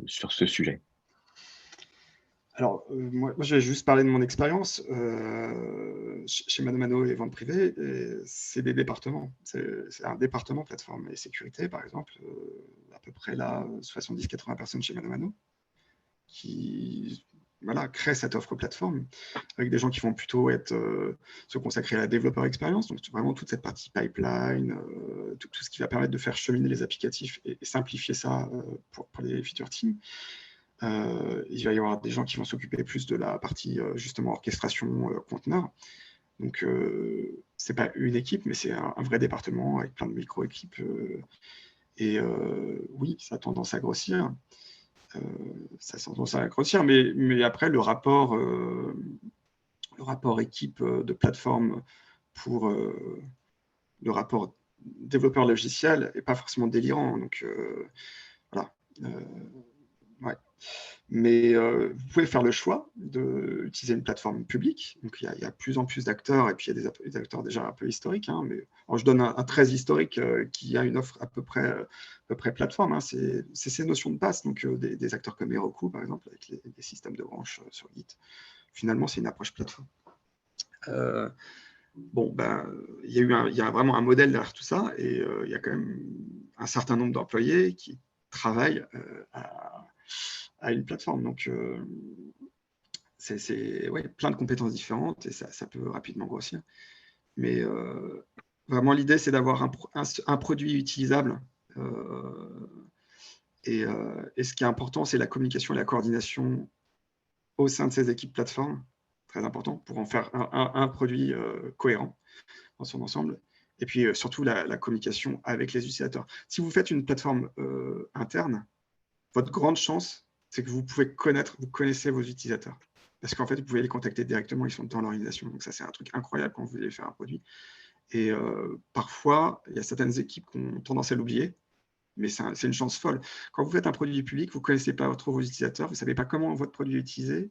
S1: sur ce sujet?
S2: Alors, moi, je vais juste parler de mon expérience. Chez Mano et vente privée, c'est des départements. C'est un département plateforme et sécurité, par exemple, à peu près là, 70-80 personnes chez Mano qui créent cette offre plateforme, avec des gens qui vont plutôt se consacrer à la développeur expérience, donc vraiment toute cette partie pipeline, tout ce qui va permettre de faire cheminer les applicatifs et simplifier ça pour les feature teams. Il va y avoir des gens qui vont s'occuper plus de la partie justement orchestration conteneur. Donc, c'est pas une équipe, mais c'est un vrai département avec plein de micro-équipes. Oui, ça a tendance à grossir. Mais après, le rapport équipe de plateforme pour le rapport développeur logiciel n'est pas forcément délirant. Donc, voilà. Ouais. Mais vous pouvez faire le choix d'utiliser une plateforme publique. Donc, il y a de plus en plus d'acteurs, et puis il y a des acteurs déjà un peu historiques. Hein, mais alors, je donne un très historique qui a une offre à peu près plateforme. Hein, c'est ces notions de base. Donc, des acteurs comme Heroku, par exemple, avec les systèmes de branches sur Git. Finalement, c'est une approche plateforme. Il y a vraiment un modèle derrière tout ça, et il y a quand même un certain nombre d'employés qui travaillent à une plateforme. Donc, c'est plein de compétences différentes et ça peut rapidement grossir. Mais vraiment, l'idée, c'est d'avoir un produit utilisable. Et ce qui est important, c'est la communication et la coordination au sein de ces équipes plateformes. Très important pour en faire un produit cohérent dans son ensemble. Et puis, surtout, la communication avec les utilisateurs. Si vous faites une plateforme interne, votre grande chance, c'est que vous connaissez vos utilisateurs. Parce qu'en fait, vous pouvez les contacter directement, ils sont dans l'organisation. Donc ça, c'est un truc incroyable quand vous voulez faire un produit. Et parfois, il y a certaines équipes qui ont tendance à l'oublier, mais c'est une chance folle. Quand vous faites un produit public, vous ne connaissez pas trop vos utilisateurs, vous ne savez pas comment votre produit est utilisé.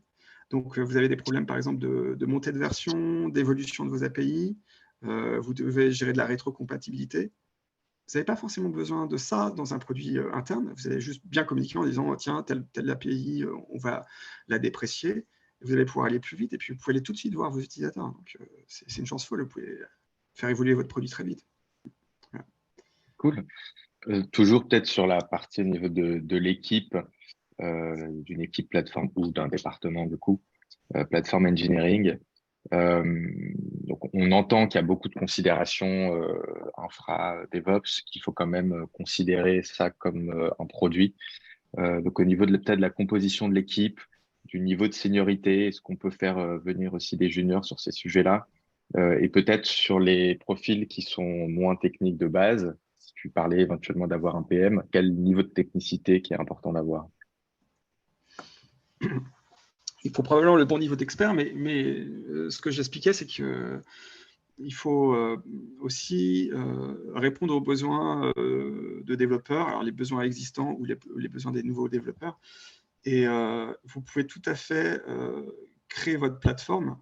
S2: Donc, vous avez des problèmes, par exemple, de montée de version, d'évolution de vos API. Vous devez gérer de la rétrocompatibilité. Vous n'avez pas forcément besoin de ça dans un produit interne. Vous allez juste bien communiquer en disant, tiens, telle API, on va la déprécier. Vous allez pouvoir aller plus vite et puis vous pouvez aller tout de suite voir vos utilisateurs. Donc, c'est une chance folle. Vous pouvez faire évoluer votre produit très vite. Voilà.
S1: Cool. Toujours peut-être sur la partie au niveau de l'équipe, d'une équipe plateforme ou d'un département, du coup, plateforme engineering. Donc, on entend qu'il y a beaucoup de considérations infra, DevOps, qu'il faut quand même considérer ça comme un produit. Donc, au niveau peut-être de la composition de l'équipe, du niveau de seniorité, est-ce qu'on peut faire venir aussi des juniors sur ces sujets-là? Et peut-être sur les profils qui sont moins techniques de base, si tu parlais éventuellement d'avoir un PM, quel niveau de technicité qui est important d'avoir?
S2: Il faut probablement le bon niveau d'expert, mais ce que j'expliquais, c'est que il faut aussi répondre aux besoins de développeurs, alors les besoins existants ou les besoins des nouveaux développeurs. Et vous pouvez tout à fait créer votre plateforme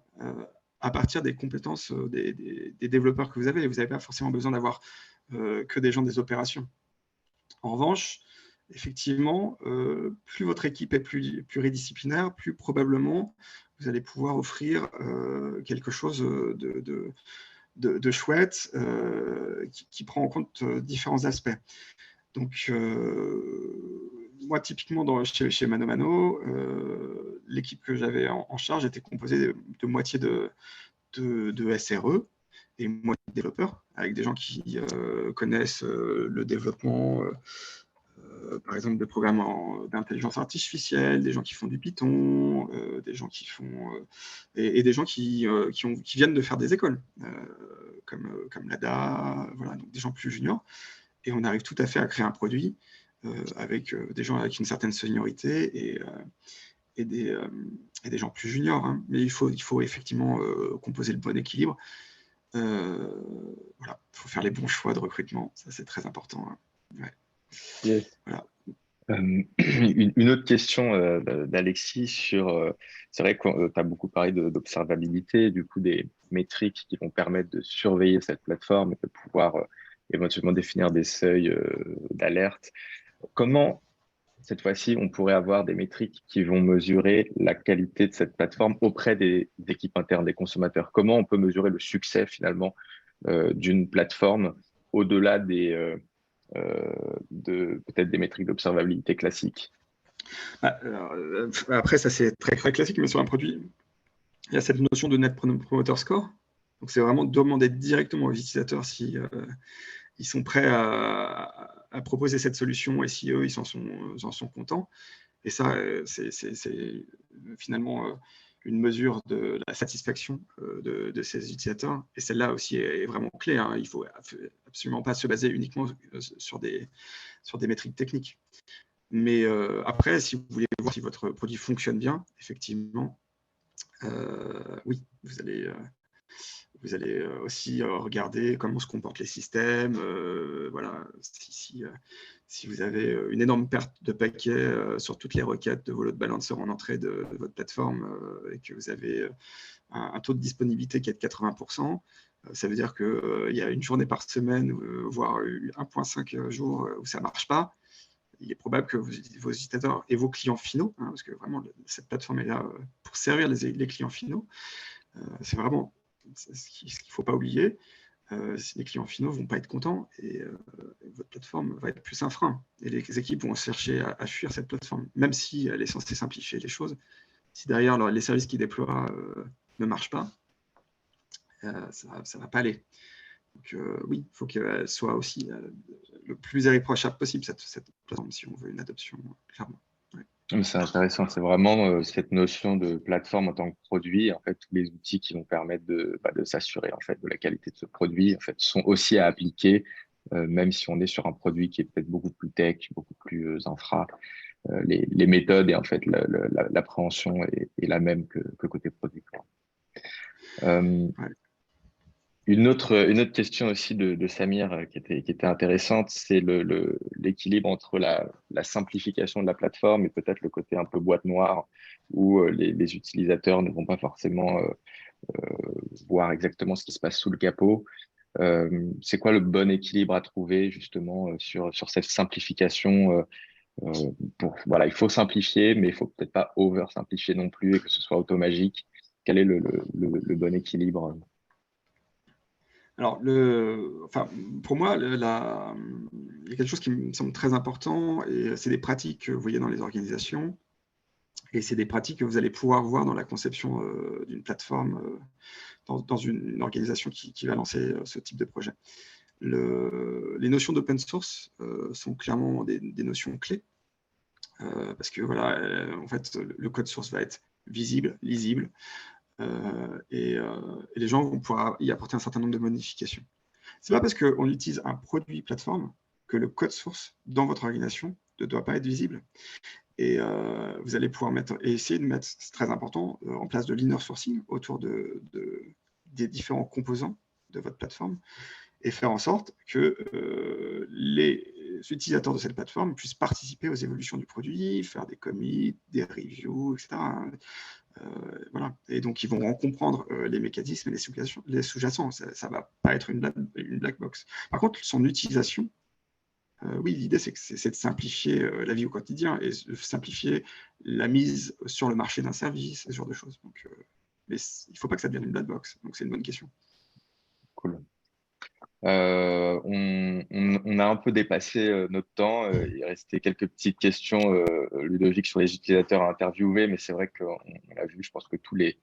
S2: à partir des compétences des développeurs que vous avez. Vous n'avez pas forcément besoin d'avoir que des gens des opérations. En revanche, effectivement, plus votre équipe est pluridisciplinaire, plus probablement vous allez pouvoir offrir quelque chose de chouette qui prend en compte différents aspects. Donc, moi, typiquement, chez Mano Mano, l'équipe que j'avais en charge était composée de moitié de SRE et moitié de développeurs, avec des gens qui connaissent le développement, par exemple, de programmes d'intelligence artificielle, des gens qui font du Python, des gens qui font et des gens qui viennent de faire des écoles, comme l'ADA, voilà, donc des gens plus juniors. Et on arrive tout à fait à créer un produit avec des gens avec une certaine seniorité et des gens plus juniors. Hein. Mais il faut effectivement composer le bon équilibre. Voilà, il faut faire les bons choix de recrutement, ça c'est très important. Hein. Ouais.
S1: Yes.
S2: Voilà.
S1: Une autre question d'Alexis sur, c'est vrai que tu as beaucoup parlé d'observabilité, du coup des métriques qui vont permettre de surveiller cette plateforme et de pouvoir éventuellement définir des seuils d'alerte. Comment, cette fois-ci, on pourrait avoir des métriques qui vont mesurer la qualité de cette plateforme auprès des équipes internes, des consommateurs? Comment on peut mesurer le succès finalement d'une plateforme au-delà de peut-être des métriques d'observabilité classiques?
S2: Après, ça c'est très, très classique, mais sur un produit, il y a cette notion de Net Promoter Score. Donc, c'est vraiment demander directement aux utilisateurs si ils sont prêts à proposer cette solution et si eux, ils en sont contents. Et ça, c'est finalement une mesure de la satisfaction de ces utilisateurs. Et celle-là aussi est vraiment clé. Hein. Il ne faut absolument pas se baser uniquement sur des métriques techniques. Mais après, si vous voulez voir si votre produit fonctionne bien, effectivement, oui, vous allez aussi regarder comment se comportent les systèmes. Voilà, si vous avez une énorme perte de paquets sur toutes les requêtes de vos load balancers en entrée de votre plateforme et que vous avez un taux de disponibilité qui est de 80%, ça veut dire qu'il y a une journée par semaine, voire 1,5 jours où ça ne marche pas. Il est probable que vos utilisateurs et vos clients finaux, hein, parce que vraiment cette plateforme est là pour servir les clients finaux, c'est vraiment ce qu'il ne faut pas oublier. Les clients finaux ne vont pas être contents et votre plateforme va être plus un frein. Et les équipes vont chercher à fuir cette plateforme, même si elle est censée simplifier les choses. Si derrière les services qu'ils déploient ne marchent pas, ça ne va pas aller. Donc oui, il faut qu'elle soit aussi le plus irréprochable possible, cette plateforme, si on veut une adoption, clairement. Ouais.
S1: C'est intéressant, c'est vraiment cette notion de plateforme en tant que produit, en fait, tous les outils qui vont permettre de s'assurer en fait de la qualité de ce produit, en fait, sont aussi à appliquer, même si on est sur un produit qui est peut-être beaucoup plus tech, beaucoup plus infra. Les méthodes et en fait l'appréhension est la même que côté produit.
S2: Ouais.
S1: Une autre question aussi de Samir qui était intéressante, c'est l'équilibre entre la simplification de la plateforme et peut-être le côté un peu boîte noire où les utilisateurs ne vont pas forcément voir exactement ce qui se passe sous le capot. C'est quoi le bon équilibre à trouver justement sur cette simplification voilà, il faut simplifier, mais il faut peut-être pas over-simplifier non plus et que ce soit automagique. Quel est le bon équilibre?
S2: Alors, pour moi, il y a quelque chose qui me semble très important, et c'est des pratiques que vous voyez dans les organisations, et c'est des pratiques que vous allez pouvoir voir dans la conception d'une plateforme dans une organisation qui va lancer ce type de projet. Les notions d'open source sont clairement des notions clés, parce que voilà, en fait, le code source va être visible, lisible, et les gens vont pouvoir y apporter un certain nombre de modifications. Ce n'est pas parce qu'on utilise un produit plateforme que le code source dans votre organisation ne doit pas être visible. Et vous allez pouvoir essayer de mettre, c'est très important, en place de l'inner sourcing autour des différents composants de votre plateforme et faire en sorte que les utilisateurs de cette plateforme puissent participer aux évolutions du produit, faire des commits, des reviews, etc. Voilà. Et donc, ils vont comprendre les mécanismes et les sous-jacents. Ça ne va pas être une black box. Par contre, son utilisation, oui, l'idée, c'est de simplifier la vie au quotidien et de simplifier la mise sur le marché d'un service, ce genre de choses. Donc, mais il ne faut pas que ça devienne une black box. Donc, c'est une bonne question.
S1: Cool. On a un peu dépassé notre temps. Il restait quelques petites questions, Ludovic, sur les utilisateurs à interviewer, mais c'est vrai qu'on a vu, je pense que tous les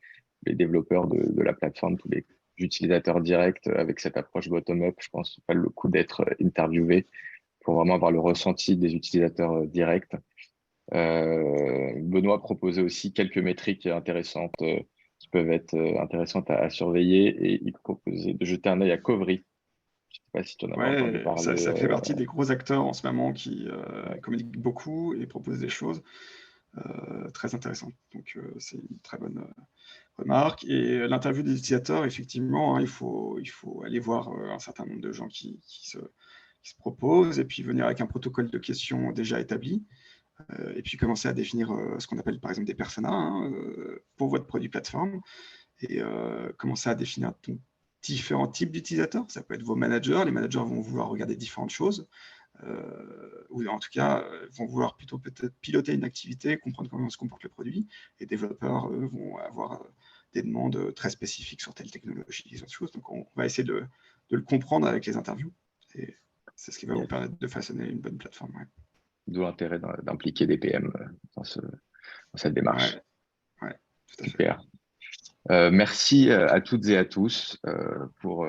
S1: développeurs de la plateforme, tous les utilisateurs directs avec cette approche bottom-up, je pense pas le coup d'être interviewé pour vraiment avoir le ressenti des utilisateurs directs. Benoît proposait aussi quelques métriques intéressantes qui peuvent être intéressantes à surveiller et il proposait de jeter un œil à Kovri. Je ne sais pas si tu en avais entendu
S2: Ouais,
S1: parler.
S2: ça fait partie des gros acteurs en ce moment qui communiquent beaucoup et proposent des choses très intéressantes. Donc, c'est une très bonne remarque. Et l'interview des utilisateurs, effectivement, hein, il faut aller voir un certain nombre de gens qui se proposent et puis venir avec un protocole de questions déjà établi. Et puis commencer à définir ce qu'on appelle par exemple des personas hein, pour votre produit plateforme et commencer à définir différents types d'utilisateurs. Ça peut être vos managers. Les managers vont vouloir regarder différentes choses ou en tout cas vont vouloir plutôt peut-être piloter une activité, comprendre comment se comporte le produit. Et les développeurs, eux, vont avoir des demandes très spécifiques sur telle technologie, des autres choses. Donc on va essayer de le comprendre avec les interviews. Et c'est ce qui va vous permettre de façonner une bonne plateforme. Ouais.
S1: D'où l'intérêt d'impliquer des PM dans cette démarche.
S2: Ouais, tout à fait.
S1: Super. Merci à toutes et à tous pour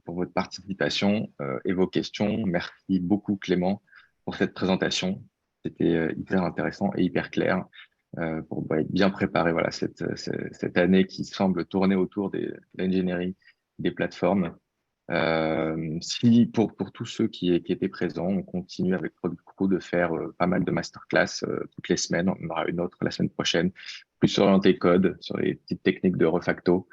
S1: votre participation et vos questions. Merci beaucoup Clément pour cette présentation. C'était hyper intéressant et hyper clair pour bien préparer voilà, cette année qui semble tourner autour de l'ingénierie des plateformes. Si pour tous ceux qui étaient présents, on continue avec Product Crew de faire pas mal de masterclass toutes les semaines. On en aura une autre la semaine prochaine, plus orientée code, sur les petites techniques de refacto.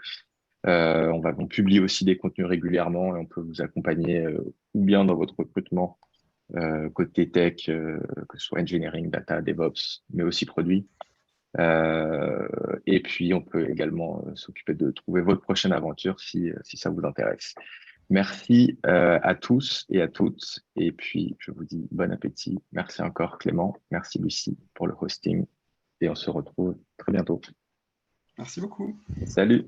S1: On publie aussi des contenus régulièrement et on peut vous accompagner ou bien dans votre recrutement côté tech, que ce soit engineering, data, DevOps, mais aussi produit. Et puis, on peut également s'occuper de trouver votre prochaine aventure si ça vous intéresse. Merci à tous et à toutes. Et puis, je vous dis bon appétit. Merci encore Clément. Merci Lucie pour le hosting. Et on se retrouve très bientôt.
S2: Merci beaucoup.
S1: Salut.